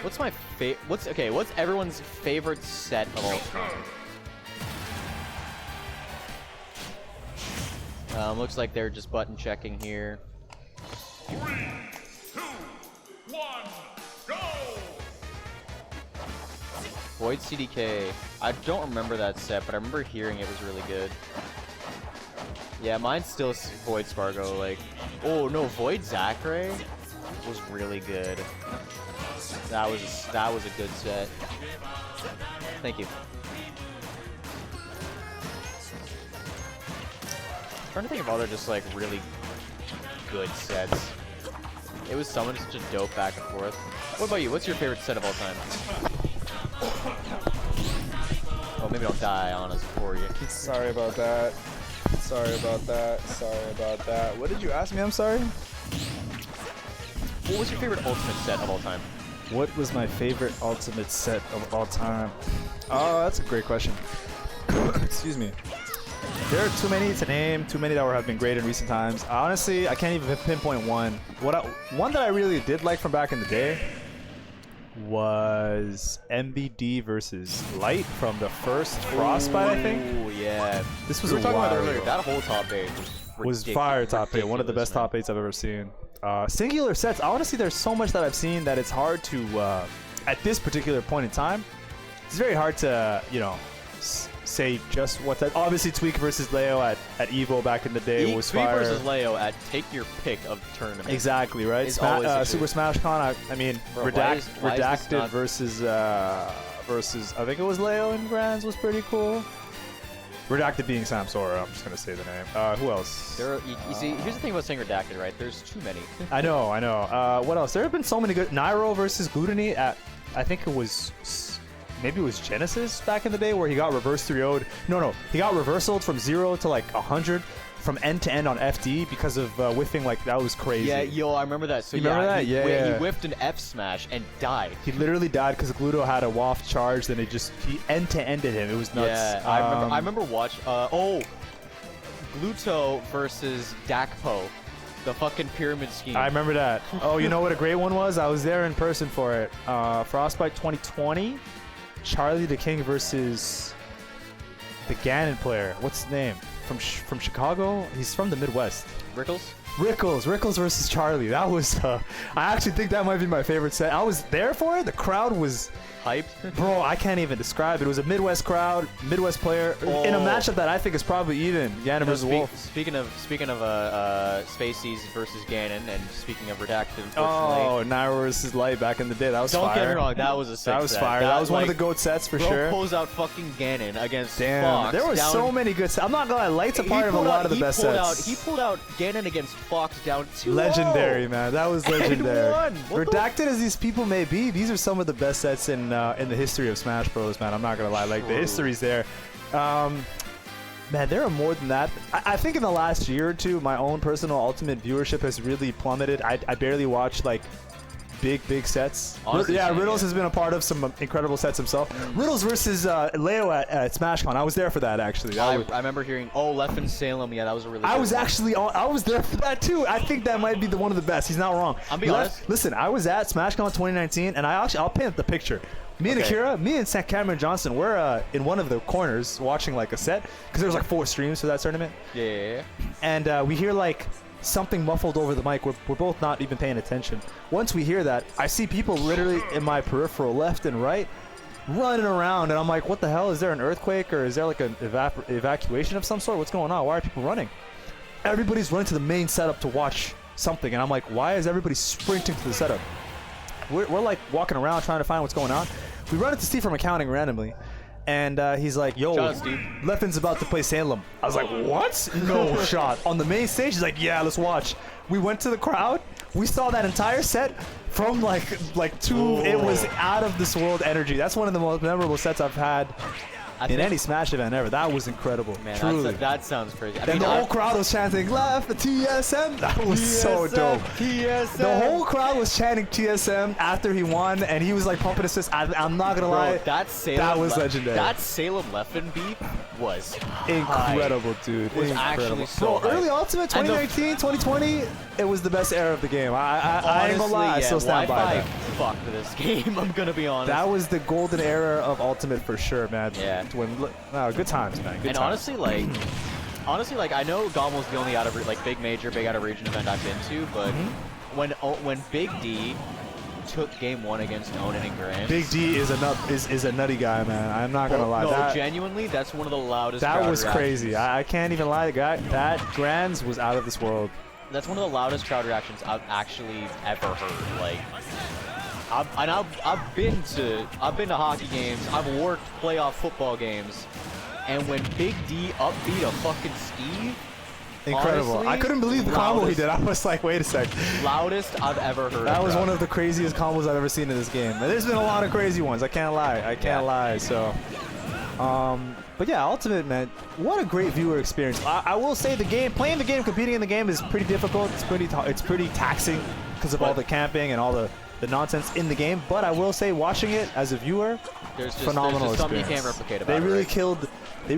What's my what's everyone's favorite set of all time? Looks like they're just button checking here. 3, 2, 1, go! Void CDK. I don't remember that set, but I remember hearing it was really good. Yeah, mine's still Void Spargo. Like, oh no, Void Zachary was really good. That was a good set. Thank you. I'm trying to think of other just like really good sets. It was such a dope back and forth. What about you? What's your favorite set of all time? Oh, maybe don't die on us for you. Sorry about that. Sorry about that. Sorry about that. What did you ask me? I'm sorry. What was your favorite ultimate set of all time? What was my favorite ultimate set of all time? Oh, that's a great question. Excuse me. There are too many to name, too many that have been great in recent times. Honestly, I can't even pinpoint one. One that I really did like from back in the day was MBD versus Light from the first Frostbite, I think. Oh yeah. This was we were talking about while earlier. ago. That whole top 8 was fire top 8. One of the best top 8s I've ever seen. Singular sets. Honestly, there's so much that I've seen that it's hard to, at this particular point in time, it's very hard to, you know, say just what that. Obviously, Tweak versus Leo at EVO back in the day was Tweak fire. versus Leo at take your pick of tournament. Exactly, right? Super Smash Con, I mean, Bro, Redacted versus, I think it was Leo and Grands was pretty cool. Redacted being Sam Sora, I'm just going to say the name. Who else? You see, here's the thing about saying Redacted, right? There's too many. I know. What else? There have been so many good. Nairo versus Gluttony at, I think it was, maybe it was Genesis back in the day where he got reverse 3-0'd. No, he got reversaled from 0 to like 100 from end to end on FD because of whiffing. Like, that was crazy. Yeah, yo, I remember that. So you remember that? He Yeah. whiffed an F smash and died. He literally died because Gluto had a waft charge, then he end to ended him. It was nuts. Yeah, I remember watching. Gluto versus Dakpo, the fucking pyramid scheme. I remember that. Oh, you know what a great one was? I was there in person for it. Frostbite 2020, Charlie the King versus the Ganon player. What's his name? From Chicago? He's from the Midwest. Rickles versus Charlie. That was, I actually think that might be my favorite set. I was there for it. The crowd was hyped. Bro, I can't even describe it. It was a Midwest crowd, Midwest player in a matchup that I think is probably even. Ganon versus Wolf. Speaking of Spaceys versus Ganon, and speaking of Redacted, unfortunately. Oh, Nairo versus Light back in the day. That was fire. Don't get me wrong, that was a sick That was set. fire. That was one of the GOAT sets for sure. Pulls out fucking Ganon against Damn, Fox. there were so many good sets. I'm not gonna lie, Light's a part of a lot of the best sets. He pulled out Ganon against Fox down 2-0. Legendary, man. That was legendary. Redacted as these people may be, these are some of the best sets in the history of Smash Bros, man. I'm not gonna lie, like the history's there. Man, there are more than that. I think in the last year or two, my own personal Ultimate viewership has really plummeted. I barely watch like big sets. Honestly, yeah, Riddles has been a part of some incredible sets himself. Riddles versus Leo at SmashCon. I was there for that actually. I remember hearing, Leffen Salem. Yeah, that was a really. I was there for that too. I think that might be one of the best. He's not wrong. I'm being honest. Listen, I was at SmashCon 2019, and I'll paint the picture. Me and Akira, me and Cameron Johnson, we're in one of the corners watching like a set because there was like 4 streams for that tournament. Yeah. And we hear like something muffled over the mic. We're both not even paying attention. Once we hear that, I see people literally in my peripheral left and right running around, and I'm like, what the hell? Is there an earthquake or is there like an evacuation of some sort? What's going on? Why are people running? Everybody's running to the main setup to watch something, and I'm like, why is everybody sprinting to the setup? We're like walking around trying to find what's going on. We run into Steve from accounting randomly, and he's like, yo, Leffen's about to play Salem. I was like, what? No shot. On the main stage, he's like, yeah, let's watch. We went to the crowd. We saw that entire set from like two. It was out of this world energy. That's one of the most memorable sets I've had in any Smash event ever. That was incredible. Man, truly. that sounds crazy. And the whole crowd was chanting, left, TSM. That was so dope. TSM. The whole crowd was chanting TSM after he won, and he was like pumping his fist. I'm not going to lie. That was legendary. That Salem Leffen beat was incredible, dude. Was actually so Bro, early Ultimate 2019, 2020, it was the best era of the game. I ain't going to lie. I still stand by that. fucked this game. I'm gonna be honest. That was the golden era of Ultimate for sure, man. Yeah. Good times, man. Good and times. honestly, like I know Gommel's the only big major, big out of region event I've been to, but when Big D took game 1 against Onan and Grant. Big D is a nutty guy, man. I'm not gonna lie. No, genuinely, that's one of the loudest. That was crowd crazy. reactions. I can't even lie. That Grands was out of this world. That's one of the loudest crowd reactions I've actually ever heard. Like, I've been to hockey games. I've worked playoff football games, and when Big D upbeat a fucking Steve. Incredible. Honestly, I couldn't believe the combo he did. I was like, wait a sec. Loudest I've ever heard. That was one of the craziest combos I've ever seen in this game. And there's been a lot of crazy ones. I can't lie. I can't lie. So, but yeah, Ultimate, man, what a great viewer experience. I will say playing the game, competing in the game is pretty difficult. It's pretty taxing because of all the camping and all the nonsense in the game. But I will say, watching it as a viewer, phenomenal there's something experience. you can't replicate about They it.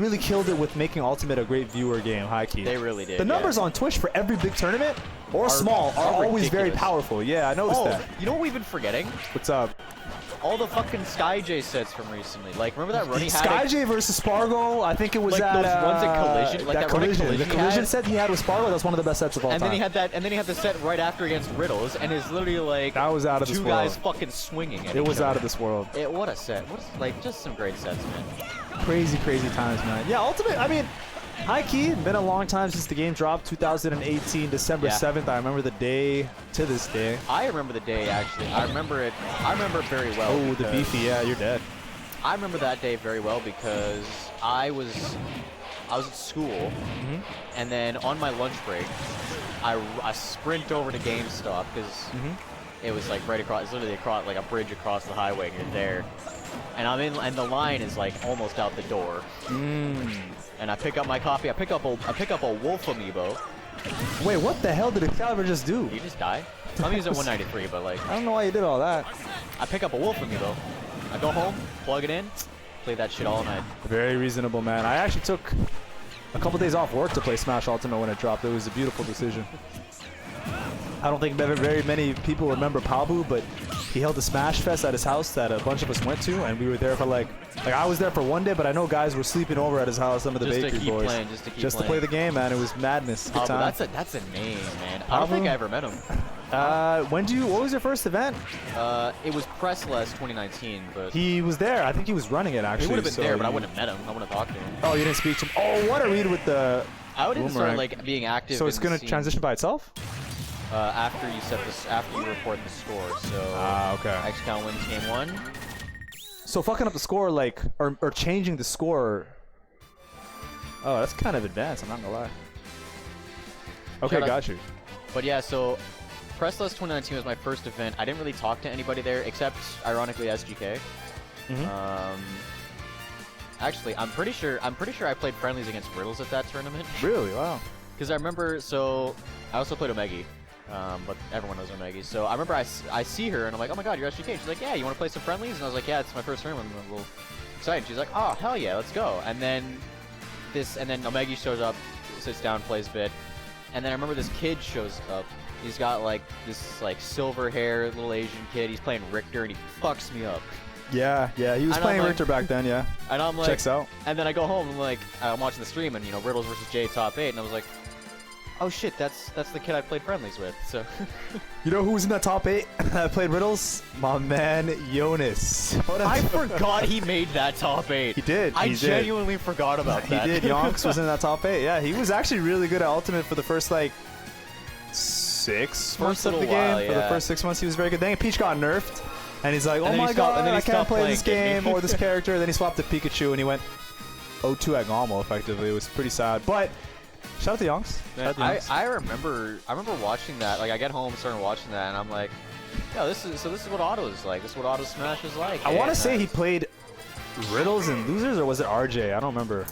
really killed it with making Ultimate a great viewer game, high key. They really did. The numbers on Twitch for every big tournament or small are always very ridiculous. powerful. Yeah, I noticed that. You know what we've been forgetting? What's up? All the fucking SkyJ sets from recently. Like, remember that run he had? SkyJ versus Spargo, I think it was Like at those runs at Collision, like that run at Collision The he Collision had. set he had with Spargo, that was one of the best sets of all And time. then he had the set right after against Riddles, and it's literally like That was out of this two world. guys fucking swinging at It each was other. out of this world. What a set! Like just some great sets, man. Crazy times, man. Yeah, Ultimate, I mean, high key, been a long time since the game dropped. 2018, December 7th. I remember the day to this day. I remember the day actually. I remember it very well. Oh, the beefy, yeah, you're dead. I remember that day very well because I was at school, and then on my lunch break, I sprint over to GameStop because it was like right across, it's literally across like a bridge across the highway, and you're there. And and the line is like almost out the door. And I pick up my copy. I pick up a wolf amiibo. Wait, what the hell did Excalibur just do? He just died. I mean, he's at 193, but like I don't know why you did all that. I pick up a wolf amiibo. I go home, plug it in, play that shit all night. Very reasonable, man. I actually took a couple days off work to play Smash Ultimate when it dropped. It was a beautiful decision. I don't think very many people remember Pabu, but he held a Smash Fest at his house that a bunch of us went to, and we were there for like I was there for one day, but I know guys were sleeping over at his house, some of the bakery boys. Just to play the game, man. It was madness. Good time. That's a name, man. I don't think I ever met him. What was your first event? It was Pressless 2019, but He was there. I think he was running it actually. he would have been so there, but I wouldn't have met him. I wouldn't have talked to him. Oh, you didn't speak to him. Oh, what a read with the I wouldn't start boomerang. like being active. So it's in the gonna scene, transition by itself? after you report the score. So Okay. Xcal wins game 1. So fucking up the score, like, or changing the score. Oh, that's kind of advanced. I'm not gonna lie. Okay, Shout out- got you. But yeah, so Pressless 2019 was my first event. I didn't really talk to anybody there except, ironically, SGK. Actually, I'm pretty sure I played friendlies against Riddles at that tournament. Really? Wow. Because I remember, so I also played Omegi, but everyone knows Omegi. So I remember I see her and I'm like, oh my god, you're SGK. She's like, yeah, you want to play some friendlies? And I was like, yeah, it's my first tournament. I'm a little excited. She's like, oh hell yeah, let's go. And then Omegi shows up, sits down, plays a bit, and then I remember this kid shows up. He's got like this like silver hair little Asian kid. He's playing Richter and he fucks me up. Yeah, he was And I'm playing like- Richter back then, yeah. And I'm like, Checks out. And then I go home and like I'm watching the stream and Riddles versus Jay top 8, and I was like, oh shit, that's the kid I played friendlies with. So You know who was in that top 8 that played Riddles? My man, Jonas. I forgot he made that top 8. He did. I he did. genuinely forgot about He that. did. Yonks was in that top 8. Yeah, he was actually really good at Ultimate for the first like 6 months of the little game. while, For the yeah. first 6 months, he was very good. Then Peach got nerfed, and he's like, "Oh then he my stopped- god, and then he I can't stopped play this playing, didn't game he? or this character." Then he swapped to Pikachu, and he went 0-2 at Gommel. Effectively, it was pretty sad. But shout out to Yonks. Shout out to Yonks. I remember watching that. Like I get home, started watching that, and I'm like, yo, this is what auto is like. This is what auto smash is like. I want to And, say he played Riddles and Losers, or was it RJ? I don't remember.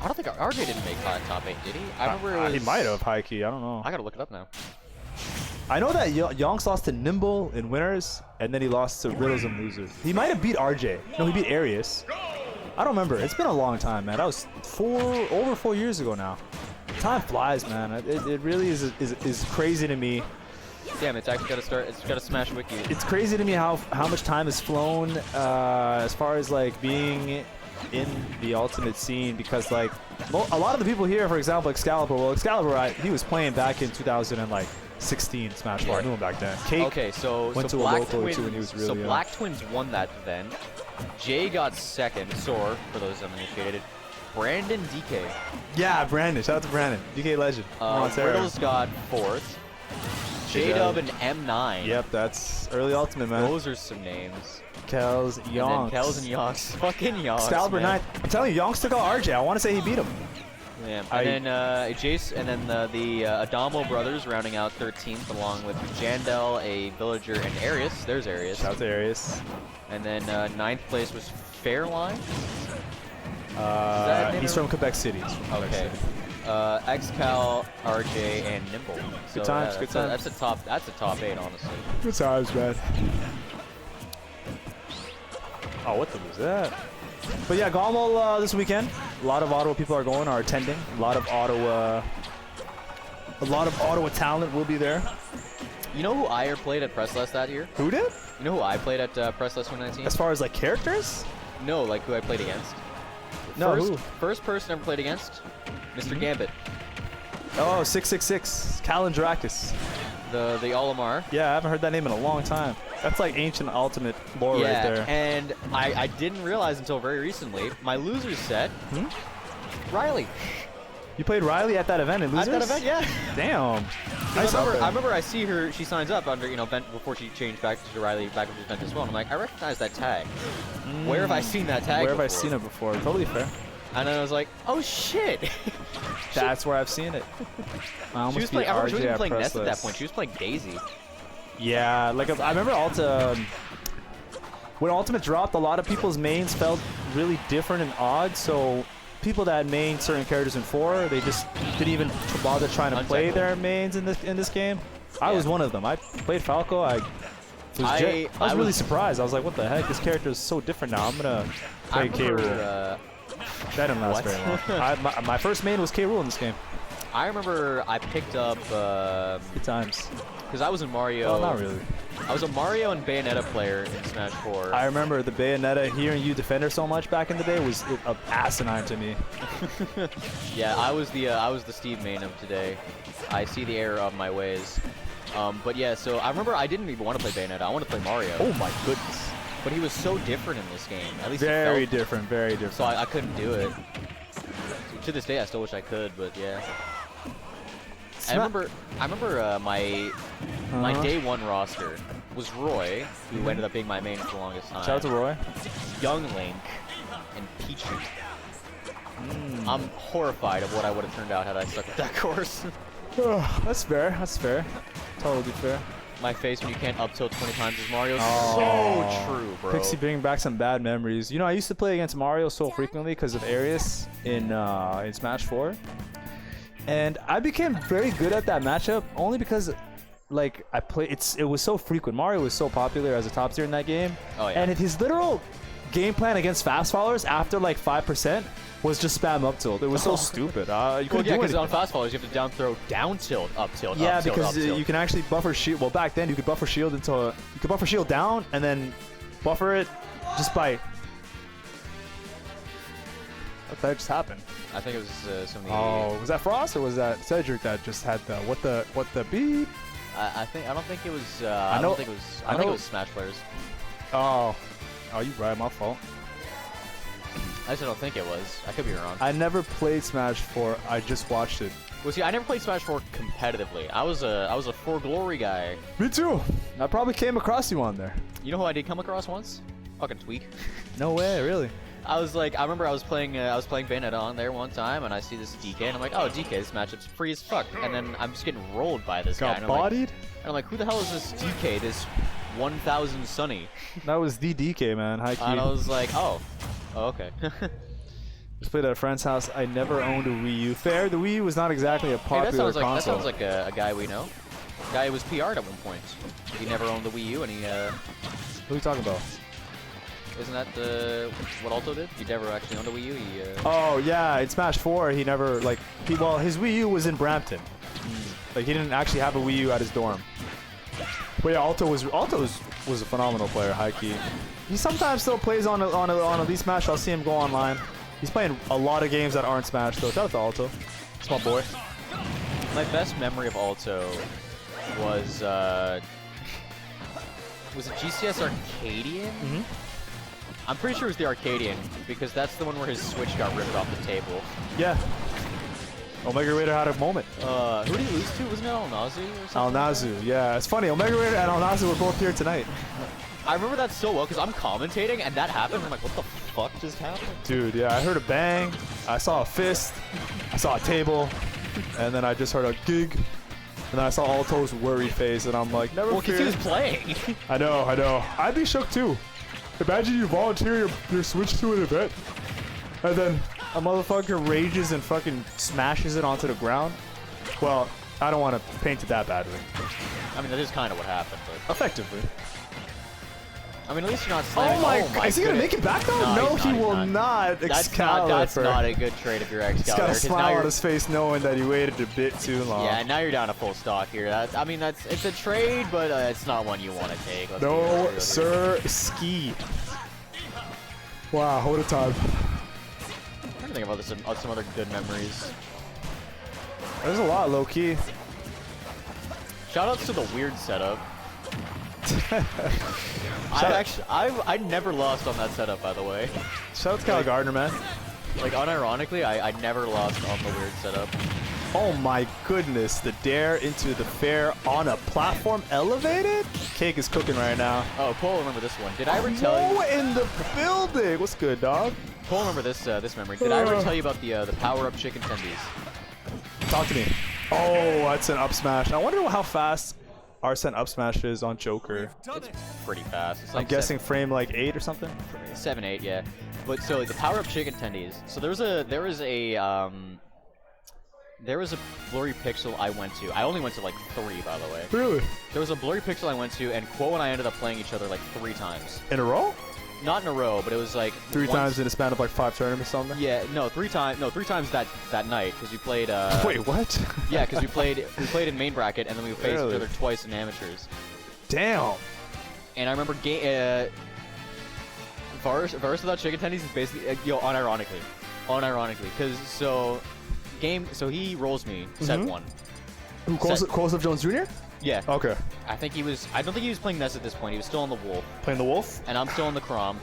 I don't think RJ didn't make top 8, did he? I remember it was, He might have, high key. I don't know. I gotta look it up now. I know that Yonks lost to Nimble in winners, and then he lost to Riddles and Losers. He might have beat RJ. No, he beat Arius. I don't remember. It's been a long time, man. That was over 4 years ago now. Time flies, man. It really is crazy to me Damn, it's actually got to start. It's got to smash wiki. It's crazy to me how much time has flown as far as like being in the ultimate scene, because like a lot of the people here, for example, Excalibur. Well, Excalibur, he was playing back in 2016 Smash 4. I knew him back then. CaKe Okay, so went to a Black local Twins, too when he was really so young. Black Twins won that event. Jay got second. Soar, for those uninitiated. Brandon DK. Yeah, Brandon. Shout out to Brandon. DK legend. Riddles got fourth. J-Dub and M9. Yep, that's early ultimate, man. Those are some names. Kells, Yonks. Kells and Yonks. Fucking Yonks. Excalibur man. 9. I'm telling you, Yonks took out RJ. I want to say he beat him. Yeah. And then Jace, and then the Adamo brothers rounding out 13th, along with Jandel, a villager, and Arius. There's Arius. Shout out to Arius. And then 9th place was Fairline. He's from Quebec City. He's from Quebec Okay. City. Xcal, RJ, and Nimble. Good times, yeah, good times. That's a top 8, honestly. Good times, man. Oh, what the was that? But yeah, Gommel this weekend. A lot of Ottawa people are attending. A lot of Ottawa talent will be there. You know who I played at Pressless that year? Who did? You know who I played at Pressless 2019? As far as like characters? No, like who I played against. No, who? First person I ever played against, Mr. Gambit. Oh, 666. Calendractus. The Olimar. Yeah, I haven't heard that name in a long time. That's like ancient ultimate lore right there. And I didn't realize until very recently, my losers set, Riley. You played Riley at that event in Losers? At that event, yeah. Damn. I remember I see her, she signs up under, Vent before she changed back to Riley, back into Vent as well. And I'm like, I recognize that tag. Where have I seen that tag Where have I before? seen it before? Totally fair. And then I was like, oh shit. That's where I've seen it. I She was playing, I remember she wasn't playing Nest at that point. She was playing Daisy. Yeah, like I remember when Ultimate dropped, a lot of people's mains felt really different and odd. So people that main certain characters in 4, they just didn't even bother trying to play their mains in this game. I was one of them. I played Falco. I was really surprised. I was like, what the heck? This character is so different now. I'm gonna play K. Rool. That didn't last very long. My first main was K. Rool in this game. I remember I picked up Good times. because I was in Mario. Well, not really. I was a Mario and Bayonetta player in Smash 4. I remember the Bayonetta, hearing you defend her so much back in the day was asinine to me. Yeah, I was the Steve main of today. I see the error of my ways. But yeah, so I remember I didn't even want to play Bayonetta. I wanted to play Mario. Oh my goodness. But he was so different in this game. At least Very it felt, different, very different. so I couldn't do it. To this day, I still wish I could, but yeah. I remember my day 1 roster was Roy, who ended up being my main for the longest time. Shout out to Roy. Young Link, and Pichu. I'm horrified of what I would have turned out had I stuck with that course. That's fair. That's fair. Totally fair. My face when you can't up tilt 20 times as Mario. Oh. So true, bro. Pixie bringing back some bad memories. You know, I used to play against Mario so frequently because of Arius in Smash 4. And I became very good at that matchup only because like it was so frequent. Mario was so popular as a top tier in that game. Oh, yeah. And his literal game plan against fast followers after like 5% was just spam up tilt. It was so stupid. You couldn't do because anything. on fast followers you have to down throw, down tilt, up tilt, Yeah, up tilt, because up tilt. you can actually buffer shield. Well, back then you could buffer shield down and then buffer it just by. What the heck just happened? I think it was some of the. Oh, was that Frost or was that Cedric that just had the what the beep? I don't think it was. I think it was Smash players. Oh, you right, my fault. I just don't think it was. I could be wrong. I never played Smash 4. I just watched it. Well, see, I never played Smash 4 competitively. I was a For Glory guy. Me too. I probably came across you on there. You know who I did come across once? Fucking Tweak. No way, really. I remember I was playing Bayonetta on there one time, and I see this DK, and I'm like, oh, DK, this matchup's free as fuck. And then I'm just getting rolled by this guy. Got bodied? And I'm like, who the hell is this DK, this 1000 Sunny? That was the DK, man. High key. And I was like, oh okay. Just played at a friend's house. I never owned a Wii U. Fair, the Wii U was not exactly a popular that console. sounds like a guy we know. Guy who was PR'd at one point. He never owned the Wii U, and he. Who are you talking about? Isn't that what Alto did? He never actually owned a Wii U. Oh yeah, in Smash 4, he never his Wii U was in Brampton. Like he didn't actually have a Wii U at his dorm. But yeah, Alto was a phenomenal player, high key. He sometimes still plays on Elite Smash. I'll see him go online. He's playing a lot of games that aren't Smash though. Shout out to Alto. It's my boy. My best memory of Alto was it GCS Arcadian? Mm-hmm. I'm pretty sure it was the Arcadian because that's the one where his Switch got ripped off the table. Yeah. Omega Raider had a moment. Who did he lose to? Wasn't it Alnazu or something? Alnazu, yeah. It's funny. Omega Raider and Alnazu were both here tonight. I remember that so well because I'm commentating and that happened. I'm like, what the fuck just happened? Dude, yeah. I heard a bang. I saw a fist. I saw a table. And then I just heard a gig. And then I saw Alto's worry face, and I'm like, never Well, because fear. he was playing. I know. I'd be shook too. Imagine you volunteer your Switch to an event, and then a motherfucker rages and fucking smashes it onto the ground. Well, I don't want to paint it that badly. I mean, that is kind of what happened, but Effectively. I mean, at least you're not slamming. Oh my! Is he gonna make it back though? No, he's he not, he's will not. not. That's not a good trade if you're Xcal. He's got a smile on his face knowing that he waited a bit too long. Yeah, now you're down to full stock here. I mean, it's a trade, but it's not one you want to take. Let's No, be sir, ski. Wow, what a time. I'm trying to think about some other good memories. There's a lot low key. Shoutouts to the weird setup. I never lost on that setup, by the way. Shout out to Kyle Gardner, man. Like, unironically, I never lost on the weird setup. Oh my goodness, the dare into the fair on a platform elevated? CaKe is cooking right now. Oh, Cole, remember this one. Did I ever tell you? Oh, in the building. What's good, dog? Cole, remember this memory. Did I ever tell you about the power-up chicken tendies? Talk to me. Oh, that's an up smash. I wonder how fast Arsene up smash is on Joker. It's pretty fast. It's I'm like guessing frame like 8 or something. 7, 8, yeah. But so the power-up chicken tendies. So there was a blurry pixel I went to. I only went to like 3, by the way. Really? There was a blurry pixel I went to, and Quo and I ended up playing each other like 3 times. In a row? Not in a row, but it was like 3 times in a span of like 5 tournaments or something? Yeah, no, 3 times. No, 3 times that night because we played. Wait, what? Yeah, because we played in main bracket, and then we faced Really? each other twice in amateurs. Damn. And I remember Varus without chicken tendies is basically unironically, because so he rolls me set 1. Who, Colsef Jones Jr.? Yeah. Okay. I don't think he was playing Ness at this point. He was still on the Wolf. Playing the Wolf? And I'm still on the Crom.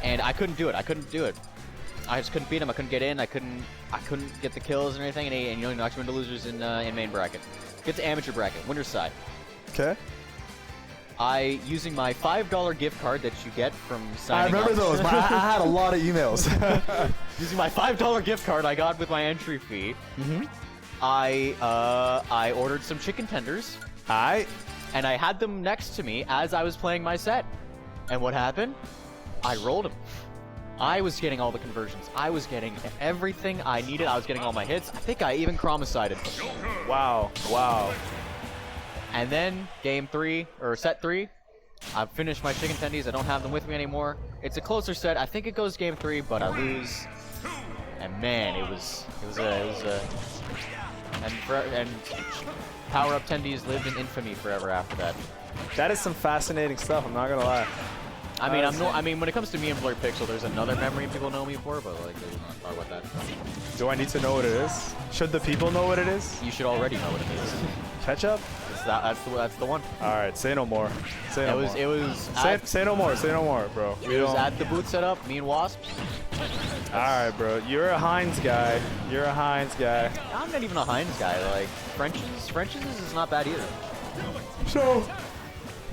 And I couldn't do it. I just couldn't beat him. I couldn't get in. I couldn't get the kills and everything. And he knocks me into losers in main bracket. Get to amateur bracket, winner's side. Okay. Using my $5 gift card that you get from signing I remember up. those. I had a lot of emails. Using my $5 gift card I got with my entry fee. I ordered some chicken tenders. And I had them next to me as I was playing my set. And what happened? I rolled them. I was getting all the conversions. I was getting everything I needed. I was getting all my hits. I think I even chromocided. Wow. Wow. And then set 3, I've finished my chicken tendies. I don't have them with me anymore. It's a closer set. I think it goes game 3, but I lose. And man, it was and power-up tendies lived in infamy forever after that. That is some fascinating stuff, I'm not gonna lie. I mean, when it comes to me and Blurry Pixel, there's another memory people know me for, but like, we'll not talk about that. Do I need to know what it is? Should the people know what it is? You should already know what it is. Ketchup? That's the one. All right, say no more. Say no more. Say no more. Say no more, bro. It was at the boot setup. Me and Wasp. All right, bro. You're a Heinz guy. I'm not even a Heinz guy. Like French's is not bad either. So,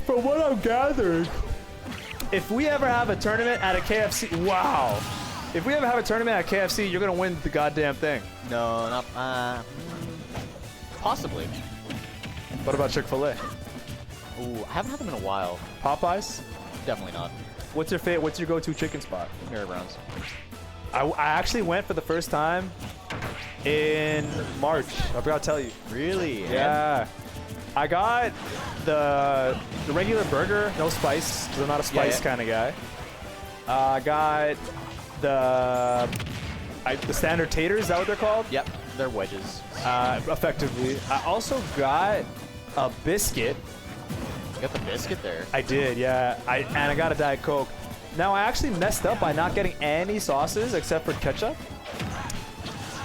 from what I'm gathering, if we ever have a tournament at a KFC, wow. If we ever have a tournament at KFC, you're gonna win the goddamn thing. No, not possibly. What about Chick-fil-A? Ooh, I haven't had them in a while. Popeyes? Definitely not. What's your go-to chicken spot? Mary Brown's. I actually went for the first time in March. I forgot to tell you. Really? Yeah. I got the regular burger, no spice, because I'm not a spice kind of guy. I got the standard taters, is that what they're called? Yep, they're wedges. Effectively. I also got a biscuit, You got the biscuit there. I did, yeah. And I got a Diet Coke. Now, I actually messed up by not getting any sauces except for ketchup.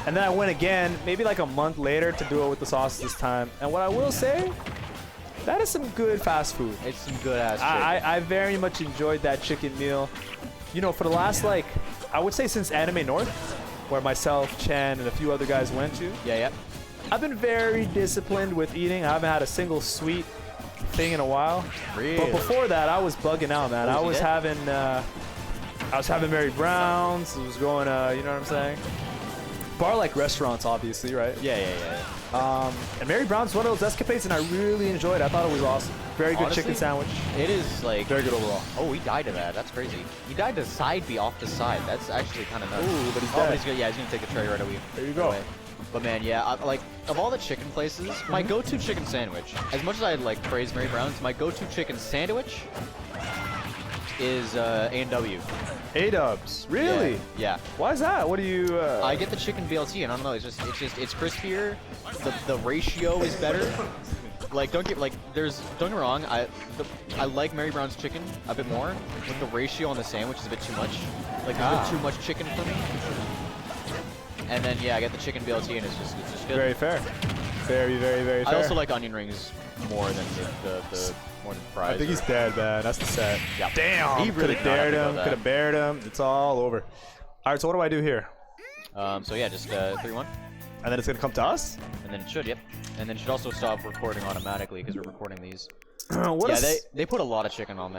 And then I went again, maybe like a month later, to do it with the sauces this time. And what I will say, that is some good fast food. It's some good ass chicken. I very much enjoyed that chicken meal. You know, for the last, like, I would say since Anime North, where myself, Chan, and a few other guys went to, Yeah. I've been very disciplined with eating. I haven't had a single sweet thing in a while. Really? But before that, I was bugging out, man. I was having Mary Brown's. I was going, you know what I'm saying? Bar-like restaurants, obviously, right? Yeah. And Mary Brown's one of those escapades, and I really enjoyed it. I thought it was awesome. Very good Honestly, chicken sandwich. It is like Very good overall. Oh, he died to that. That's crazy. He died to side B off the side. That's actually kind of nuts. Ooh, but he's Oh, dead. but he's gonna, yeah, he's gonna take the tray right away. There you go. But man, yeah, like of all the chicken places, my go-to chicken sandwich. As much as I like praise Mary Brown's, my go-to chicken sandwich is A&W. A-dubs. Really? Yeah. Why is that? What do you... I get the chicken BLT, and I don't know. It's it's crispier. The ratio is better. Like don't get me wrong. I like Mary Brown's chicken a bit more, but the ratio on the sandwich is a bit too much. Like there's a bit too much chicken for me. And then yeah, I get the chicken BLT, and it's just good. Very fair. Very fair. I also like onion rings more than the more than fries. I think he's dead, man. That's the set. Yeah. Damn. He really could have dared him. Could have bared him. It's all over. All right, so what do I do here? So yeah, just 3-1. And then it's going to come to us? And then it should, yep. And then it should also stop recording automatically because we're recording these. What Yeah, they put a lot of chicken on there.